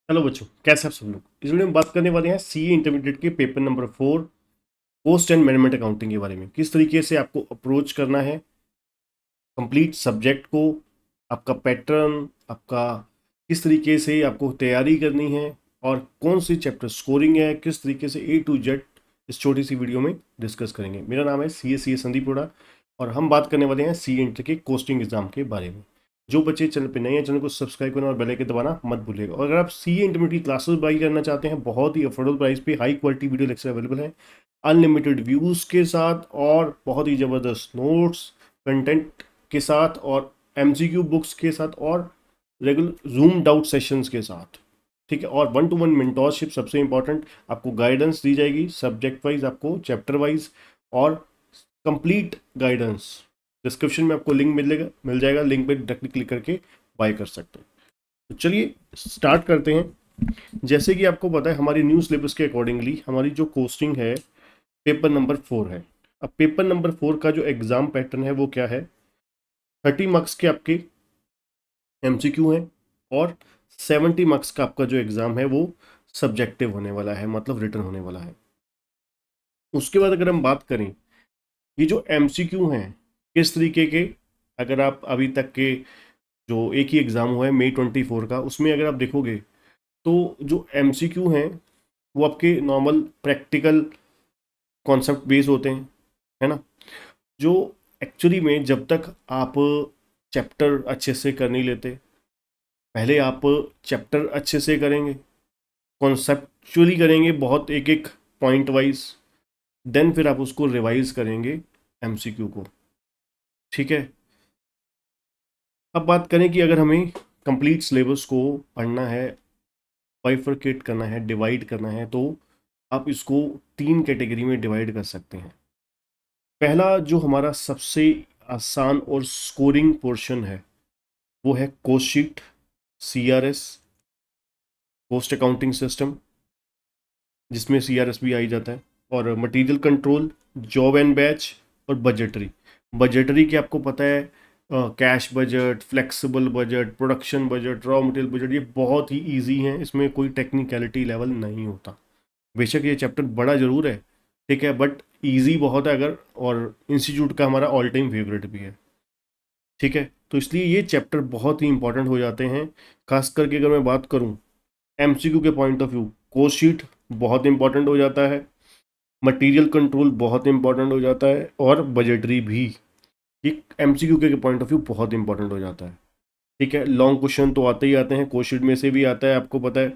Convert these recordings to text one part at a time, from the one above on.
Hello बच्चों, कैसे आप सब लोग। इस वीडियो में बात करने वाले हैं सीए इंटरमीडिएट के paper number 4 post and management accounting के बारे में। किस तरीके से आपको अप्रोच करना है कंप्लीट सब्जेक्ट को, आपका पैटर्न, आपका किस तरीके से आपको तैयारी करनी है और कौन सी चैप्टर स्कोरिंग है, किस तरीके से ए टू जेड इस छोटी सी वीडियो में डिस्कस करेंगे। मेरा नाम है सी ए संदीप रोड़ा और हम बात करने वाले हैं सी इंटर के कोस्टिंग एग्जाम के बारे में। जो बच्चे चैनल पे नए हैं चैनल को सब्सक्राइब करना और बेल आइकन दबाना मत भूलिएगा। और अगर आप सीए इंटरमीडिएट क्लासेस बाई करना चाहते हैं, बहुत ही अफोर्डेबल प्राइस पे high quality video lecture available है अनलिमिटेड व्यूज़ के साथ और बहुत ही ज़बरदस्त नोट्स कंटेंट के साथ और एमसीक्यू बुक्स के साथ और रेगुलर जूम डाउट सेशंस के साथ। ठीक है, और 1-to-1 मेंटोरशिप सबसे इंपॉर्टेंट, आपको गाइडेंस दी जाएगी सब्जेक्ट वाइज, आपको चैप्टर वाइज और कंप्लीट गाइडेंस। डिस्क्रिप्शन में आपको लिंक मिल जाएगा, लिंक पे डायरेक्टली क्लिक करके बाय कर सकते हैं। तो चलिए स्टार्ट करते हैं। जैसे कि आपको पता है हमारी न्यू सिलेबस के अकॉर्डिंगली हमारी जो कोस्टिंग है पेपर नंबर 4 है। अब पेपर नंबर 4 का जो एग्जाम पैटर्न है वो क्या है, 30 मार्क्स के आपके एमसीक्यू हैं और 70 मार्क्स का आपका जो एग्जाम है वो सब्जेक्टिव होने वाला है, मतलब रिटर्न होने वाला है। उसके बाद अगर हम बात करें ये जो एमसीक्यू हैं किस तरीके के, अगर आप अभी तक के जो एक ही एग्ज़ाम हुआ है मई 24 का, उसमें अगर आप देखोगे तो जो एमसीक्यू हैं वो आपके नॉर्मल प्रैक्टिकल कॉन्सेप्ट बेस होते हैं, है ना। जो एक्चुअली में जब तक आप चैप्टर अच्छे से कर नहीं लेते, पहले आप चैप्टर अच्छे से करेंगे, कॉन्सेप्चुअली करेंगे बहुत एक एक पॉइंट वाइज, देन फिर आप उसको रिवाइज करेंगे एमसीक्यू को। ठीक है, अब बात करें कि अगर हमें कंप्लीट सिलेबस को पढ़ना है, बाइफरकेट करना है, डिवाइड करना है, तो आप इसको 3 कैटेगरी में डिवाइड कर सकते हैं। पहला जो हमारा सबसे आसान और स्कोरिंग पोर्शन है वो है cost sheet, CRS, cost accounting system, जिसमें सीआरएस भी आ ही जाता है, और material control, job and batch और बजटरी। बजटरी की आपको पता है cash budget, flexible budget, production budget, raw material budget, ये बहुत ही इजी हैं, इसमें कोई टेक्निकलिटी लेवल नहीं होता। बेशक ये चैप्टर बड़ा ज़रूर है, ठीक है, बट इजी बहुत है अगर, और इंस्टीट्यूट का हमारा ऑल टाइम फेवरेट भी है। ठीक है, तो इसलिए ये चैप्टर बहुत ही इंपॉर्टेंट हो जाते हैं। खास करके अगर मैं बात करूँ एमसीक्यू के point of view, cost sheet बहुत इंपॉर्टेंट हो जाता है, मटेरियल कंट्रोल बहुत इंपॉर्टेंट हो जाता है और बजटरी भी, ये एमसीक्यू के पॉइंट ऑफ व्यू बहुत इंपॉर्टेंट हो जाता है। ठीक है, लॉन्ग क्वेश्चन तो आते ही आते हैं, कोस्ट शीट में से भी आता है आपको पता है,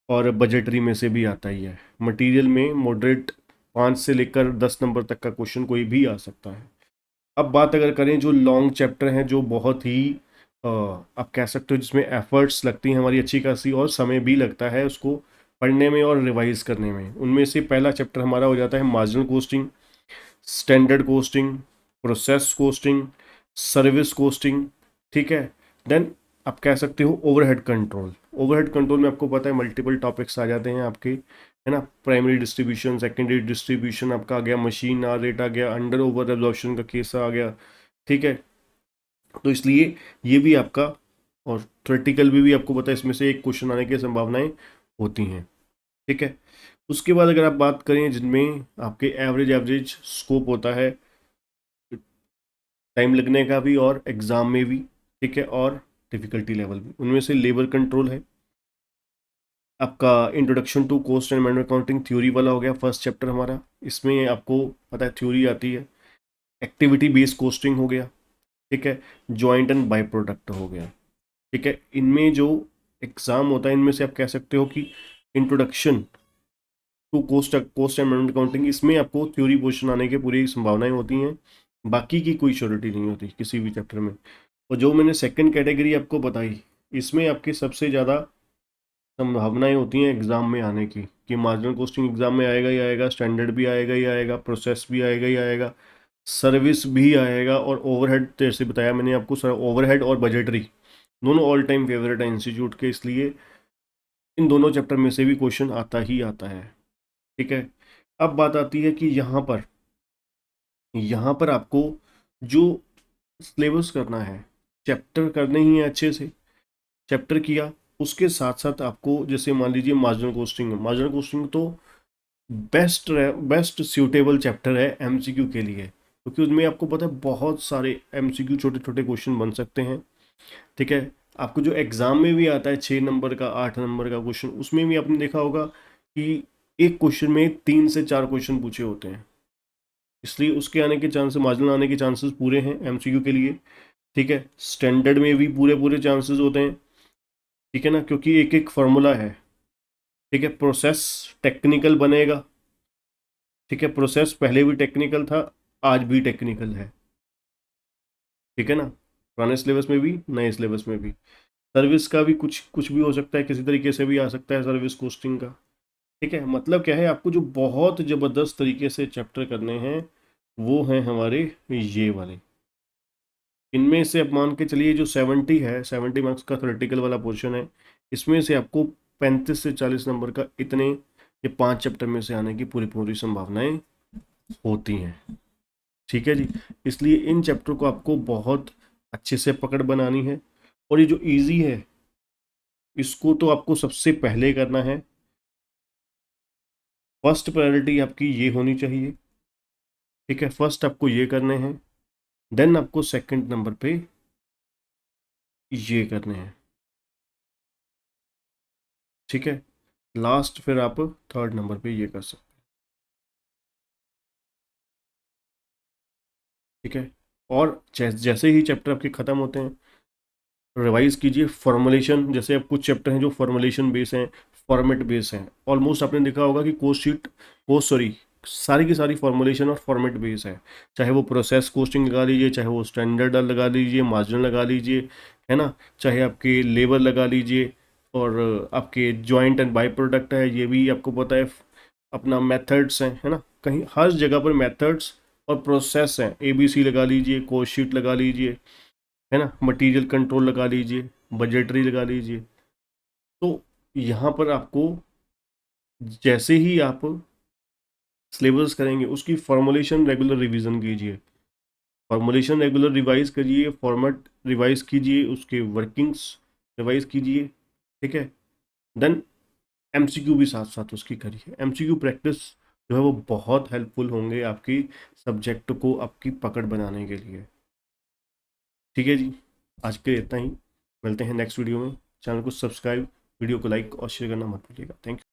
और बजटरी में से भी आता ही है। मटेरियल में मॉडरेट 5 से लेकर 10 नंबर तक का क्वेश्चन कोई भी आ सकता है। अब बात अगर करें जो लॉन्ग चैप्टर हैं, जो बहुत ही आप कह सकते हो जिसमें एफर्ट्स लगती हैं हमारी अच्छी खासी और समय भी लगता है उसको पढ़ने में और रिवाइज करने में, उनमें से पहला चैप्टर हमारा हो जाता है marginal costing, standard costing, process costing, service costing. ठीक है, देन आप कह सकते हो ओवरहेड कंट्रोल। ओवरहेड कंट्रोल में आपको पता है मल्टीपल टॉपिक्स आ जाते हैं आपके, है ना। प्राइमरी डिस्ट्रीब्यूशन, सेकेंडरी डिस्ट्रीब्यूशन आपका आ गया, मशीन आ रेट आ गया, अंडर ओवर एब्जॉर्प्शन का केस आ गया। ठीक है, तो इसलिए ये भी आपका, और थ्योरेटिकल भी आपको पता है इसमें से एक क्वेश्चन आने की संभावनाएं होती हैं। ठीक है, उसके बाद अगर आप बात करें जिनमें आपके एवरेज एवरेज स्कोप होता है टाइम लगने का भी और एग्ज़ाम में भी, ठीक है, और डिफ़िकल्टी लेवल भी, उनमें से लेबर कंट्रोल है आपका, introduction to cost and management accounting theory वाला हो गया फर्स्ट चैप्टर हमारा। इसमें आपको पता है थ्योरी आती है, एक्टिविटी बेस्ड कोस्टिंग हो गया, ठीक है, जॉइंट एंड बाई प्रोडक्ट हो गया। ठीक है, इनमें जो एग्ज़ाम होता है इनमें से आप कह सकते हो कि introduction to cost and management accounting, इसमें आपको थ्योरी पोर्शन आने की पूरी संभावनाएं होती हैं, बाकी की कोई श्योरिटी नहीं होती किसी भी चैप्टर में। और जो मैंने सेकंड कैटेगरी आपको बताई, इसमें आपकी सबसे ज़्यादा संभावनाएं होती हैं एग्ज़ाम में आने की, कि मार्जिनल कॉस्टिंग एग्ज़ाम में आएगा ही आएगा, स्टैंडर्ड भी आएगा ही आएगा, प्रोसेस भी आएगा ही आएगा, सर्विस भी आएगा, और ओवरहेड जैसे बताया मैंने आपको, सर ओवरहेड और बजटरी दोनों ऑल टाइम फेवरेट है इंस्टीट्यूट के, इसलिए इन दोनों चैप्टर में से भी क्वेश्चन आता ही आता है। ठीक है, अब बात आती है कि यहाँ पर आपको जो सिलेबस करना है, चैप्टर करने ही है अच्छे से, चैप्टर किया, उसके साथ साथ आपको जैसे मान लीजिए मार्जिनल कॉस्टिंग है, मार्जिनल कॉस्टिंग तो बेस्ट सूटेबल चैप्टर है एमसीक्यू के लिए, क्योंकि उसमें आपको पता है बहुत सारे एमसीक्यू छोटे छोटे क्वेश्चन बन सकते हैं। ठीक है, आपको जो एग्जाम में भी आता है 6 नंबर का 8 नंबर का क्वेश्चन, उसमें भी आपने देखा होगा कि एक क्वेश्चन में 3 से 4 क्वेश्चन पूछे होते हैं, इसलिए उसके आने के चांसेस, मार्जिनल आने के चांसेस पूरे हैं एमसीक्यू के लिए। ठीक है, स्टैंडर्ड में भी पूरे पूरे चांसेस होते हैं। ठीक है ना, क्योंकि एक एक फॉर्मूला है। ठीक है, प्रोसेस टेक्निकल बनेगा। ठीक है, प्रोसेस पहले भी टेक्निकल था, आज भी टेक्निकल है। ठीक है ना, पुराने सिलेबस में भी नए सिलेबस में भी। सर्विस का भी कुछ कुछ भी हो सकता है, किसी तरीके से भी आ सकता है सर्विस कोस्टिंग का। ठीक है, मतलब क्या है, आपको जो बहुत ज़बरदस्त तरीके से चैप्टर करने हैं वो हैं हमारे ये वाले। इनमें से आप मान के चलिए जो 70 है, 70 मार्क्स का थ्योरेटिकल वाला पोर्शन है, इसमें से आपको 35 से 40 नंबर का इतने ये 5 चैप्टर में से आने की पूरी पूरी संभावनाएं होती हैं। ठीक है जी, इसलिए इन चैप्टर को आपको बहुत अच्छे से पकड़ बनानी है। और ये जो इजी है इसको तो आपको सबसे पहले करना है, फर्स्ट प्रायोरिटी आपकी ये होनी चाहिए। ठीक है, फर्स्ट आपको ये करने हैं, देन आपको सेकंड नंबर पे ये करने हैं। ठीक है, लास्ट फिर आप थर्ड नंबर पे ये कर सकते हैं। ठीक है, और जैसे ही चैप्टर आपके ख़त्म होते हैं रिवाइज कीजिए फॉर्मुलेशन। जैसे अब कुछ चैप्टर हैं जो फॉर्मुलेशन बेस हैं, फॉर्मेट बेस हैं, ऑलमोस्ट आपने देखा होगा कि कोस्ट शीट कोस्ट सॉरी सारी की सारी फॉर्मुलेशन और फॉर्मेट बेस है। चाहे वो प्रोसेस कोस्टिंग लगा लीजिए, चाहे वो स्टैंडर्ड लगा लीजिए, मार्जिनल लगा लीजिए, है ना, चाहे आपके लेबर लगा लीजिए, और आपके जॉइंट एंड बाई प्रोडक्ट है, ये भी आपको पता है, अपना मेथड्स हैं, है ना, कहीं हर जगह पर मेथड्स और प्रोसेस हैं, एबीसी लगा लीजिए, कोस्ट शीट लगा लीजिए, है ना, मटेरियल कंट्रोल लगा लीजिए, बजटरी लगा लीजिए। तो यहाँ पर आपको जैसे ही आप सिलेबस करेंगे उसकी फॉर्मुलेशन रेगुलर रिवीजन कीजिए, फॉर्मुलेशन रेगुलर रिवाइज करिए, फॉर्मेट रिवाइज कीजिए, उसके वर्किंग्स रिवाइज कीजिए। ठीक है, देन एमसीक्यू भी साथ साथ उसकी करिए। एमसीक्यू प्रैक्टिस जो है वो बहुत हेल्पफुल होंगे आपकी सब्जेक्ट को आपकी पकड़ बनाने के लिए। ठीक है जी, आज के इतना ही, मिलते हैं नेक्स्ट वीडियो में। चैनल को सब्सक्राइब, वीडियो को लाइक और शेयर करना मत भूलिएगा। Thank you.